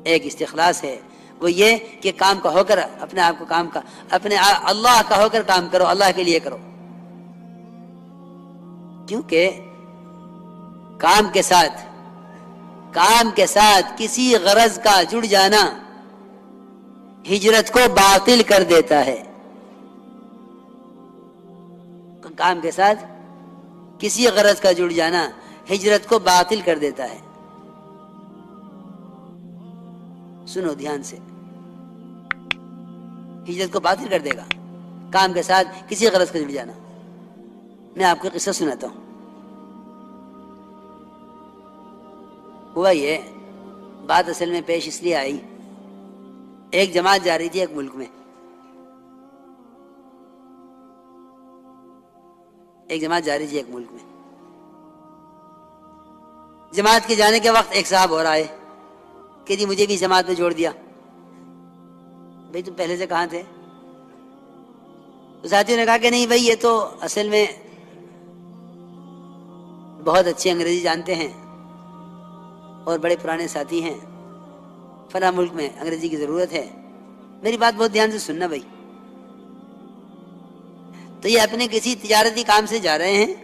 ایک استخلاص ہے، وہ یہ کہ کام کا ہو کر اپنے آپ کو اپنے اللہ کا ہو کر کام کرو، اللہ کے لیے کرو. کیونکہ کام کے ساتھ کسی غرض کا جڑ جانا ہجرت کو باطل کر دیتا ہے. کام کے ساتھ کسی غرض کا جڑ جانا ہجرت کو باطل کر دیتا ہے. سنو دھیان سے، ہجرت کو باطل کر دے گا کام کے ساتھ کسی غرض کا جڑ جانا. میں آپ کو قصہ سناتا ہوں. ہوا یہ بات اصل میں پیش اس لیے آئی، ایک جماعت جا رہی تھی ایک ملک میں. جماعت کے جانے کے وقت ایک صاحب اور آئے کہ جی مجھے بھی جماعت میں جوڑ دیا. بھئی تم پہلے سے کہاں تھے؟ تو ساتھیوں نے کہا کہ نہیں بھئی یہ تو اصل میں بہت اچھی انگریزی جانتے ہیں اور بڑے پرانے ساتھی ہیں، فلاں ملک میں انگریزی کی ضرورت ہے. میری بات بہت دھیان سے سننا بھائی. تو یہ اپنے کسی تجارتی کام سے جا رہے ہیں،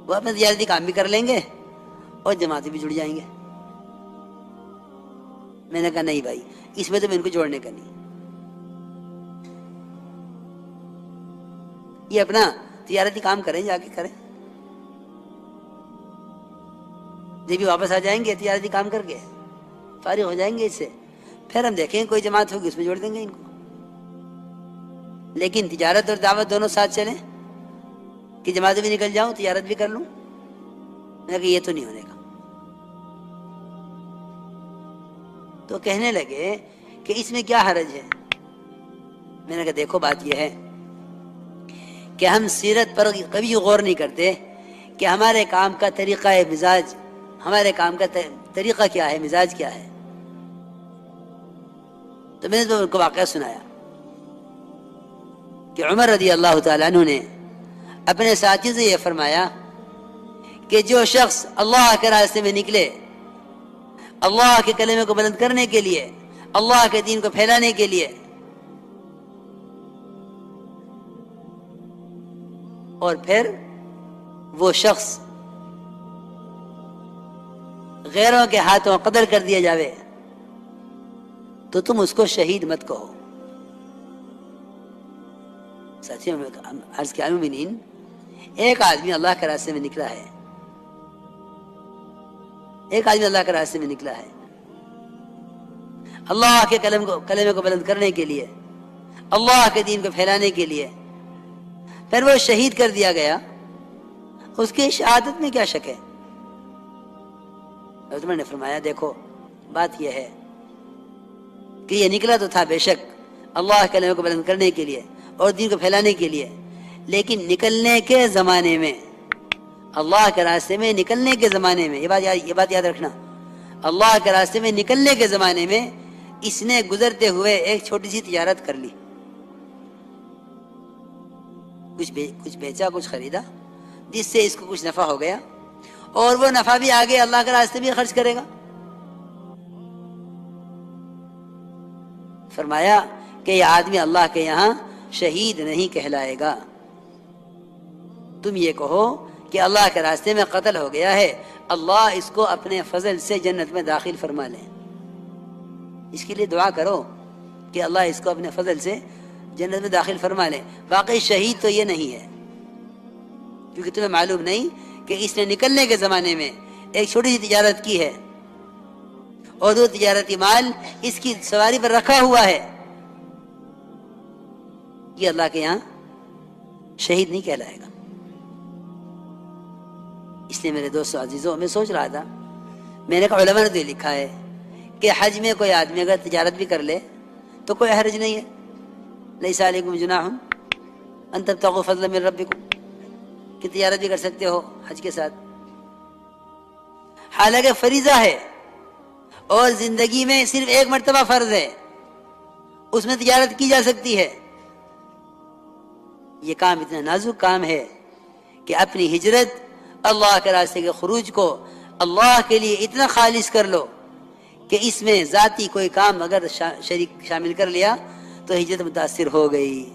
وہ اپنا تجارتی کام بھی کر لیں گے اور جماعتیں بھی جڑ جائیں گے. میں نے کہا نہیں بھائی، اس میں تو میں ان کو جوڑنے کا نہیں. یہ اپنا تجارتی کام کریں، جا کے کریں، جب بھی واپس آ جائیں گے تجارتی کام کر کے فارغ ہو جائیں گے اس سے، پھر ہم دیکھیں کوئی جماعت ہوگی اس میں جوڑ دیں گے ان کو. لیکن تجارت اور دعوت دونوں ساتھ چلیں کہ جماعت بھی نکل جاؤں تجارت بھی کر لوں، میں نے کہا یہ تو نہیں ہونے کا. تو کہنے لگے کہ اس میں کیا حرج ہے. میں نے کہا دیکھو بات یہ ہے کہ ہم سیرت پر کبھی غور نہیں کرتے کہ ہمارے کام کا طریقہ مزاج، ہمارے کام کا طریقہ کیا ہے، مزاج کیا ہے. تو میں نے تو ان کو واقعہ سنایا کہ عمر رضی اللہ تعالیٰ عنہ نے اپنے ساتھی سے یہ فرمایا کہ جو شخص اللہ کے راستے میں نکلے، اللہ کے کلمے کو بلند کرنے کے لیے، اللہ کے دین کو پھیلانے کے لیے، اور پھر وہ شخص غیروں کے ہاتھوں قتل کر دیا جاوے، تو تم اس کو شہید مت کہو. ساتھیوں میں عرض کیا مومنین، ایک آدمی اللہ کے راستے میں نکلا ہے، اللہ کے کلمے کو بلند کرنے کے لیے، اللہ کے دین کو پھیلانے کے لیے، پھر وہ شہید کر دیا گیا. اس کی شہادت میں کیا شک ہے؟ حضرت عمر نے فرمایا دیکھو بات یہ ہے کہ یہ نکلا تو تھا بے شک اللہ کے کلمے کو بلند کرنے کے لیے اور دین کو پھیلانے کے لیے، لیکن نکلنے کے زمانے میں، اللہ کے راستے میں نکلنے کے زمانے میں، یہ بات یاد رکھنا، اللہ کے راستے میں نکلنے کے زمانے میں اس نے گزرتے ہوئے ایک چھوٹی سی تجارت کر لی، کچھ بیچا، کچھ خریدا، جس سے اس کو کچھ نفع ہو گیا، اور وہ نفع بھی آگے اللہ کے راستے میں خرچ کرے گا. فرمایا کہ یہ آدمی اللہ کے یہاں شہید نہیں کہلائے گا. تم یہ کہو کہ اللہ کے راستے میں قتل ہو گیا ہے، اللہ اس کو اپنے فضل سے جنت میں داخل فرما لے. اس کے لیے دعا کرو کہ اللہ اس کو اپنے فضل سے جنت میں داخل فرما لے. واقعی شہید تو یہ نہیں ہے، کیونکہ تمہیں معلوم نہیں کہ اس نے نکلنے کے زمانے میں ایک چھوٹی سی تجارت کی ہے اور وہ تجارتی مال اس کی سواری پر رکھا ہوا ہے. یہ اللہ کے یہاں شہید نہیں کہلائے گا. اس لیے میرے دوستو عزیزوں، میں سوچ رہا تھا، میں نے کہا علماء نے تو لکھا ہے کہ حج میں کوئی آدمی اگر تجارت بھی کر لے تو کوئی حرج نہیں ہے. لیس علیکم جناح ان تبتغوا فضلا من ربکم، کہ تجارت بھی کر سکتے ہو حج کے ساتھ. حالانکہ فریضہ ہے اور زندگی میں صرف ایک مرتبہ فرض ہے، اس میں تجارت کی جا سکتی ہے. یہ کام اتنا نازک کام ہے کہ اپنی ہجرت اللہ کے راستے کے خروج کو اللہ کے لیے اتنا خالص کر لو کہ اس میں ذاتی کوئی کام اگر شریک شامل کر لیا تو ہجرت متاثر ہو گئی.